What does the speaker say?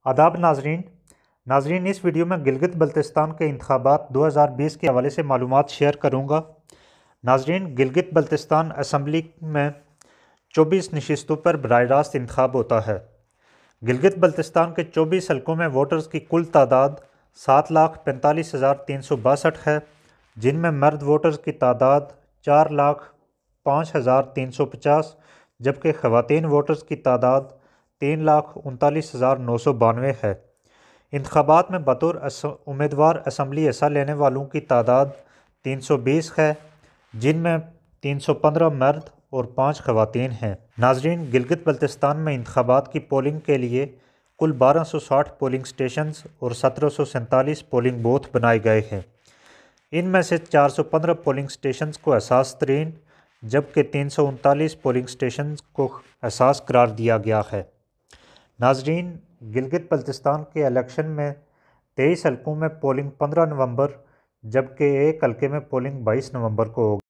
आदाब नाजरीन। इस वीडियो में गिलगित बल्तिस्तान के इंतखाबात 2020 के हवाले से मालूमात शेयर करूँगा। नाजरीन, गिलगित बल्तिस्तान असम्बली में 24 नशिस्तों पर बराह रास्त इंतखाब होता है। गिलगित बल्तिस्तान के 24 हलकों में वोटर्स की कुल तादाद 7,45,362 है, जिनमें मर्द वोटर्स की तादाद 4,05,350 जबकि ख़वातीन वोटर्स की तादाद 3,39,992 है। इंतखाबात में बतौर उम्मीदवार असम्बली हिस्सा लेने वालों की तादाद 320 है, जिनमें 315 मर्द और 5 ख़वातीन हैं। नाजरीन, गिलगित बल्तिस्तान में इंतखाबात की पोलिंग के लिए कुल 1260 पोलिंग स्टेशंस और 1747 पोलिंग बूथ बनाए गए हैं। इनमें से 415 पोलिंग स्टेशंस को हसास तरीन जबकि 339 पोलिंग स्टेशंस को हसास करार दिया गया है। नाजरीन, गिलगित बल्तिस्तान के इलेक्शन में 23 हलकों में पोलिंग 15 नवंबर जबकि एक हल्के में पोलिंग 22 नवंबर को होगी।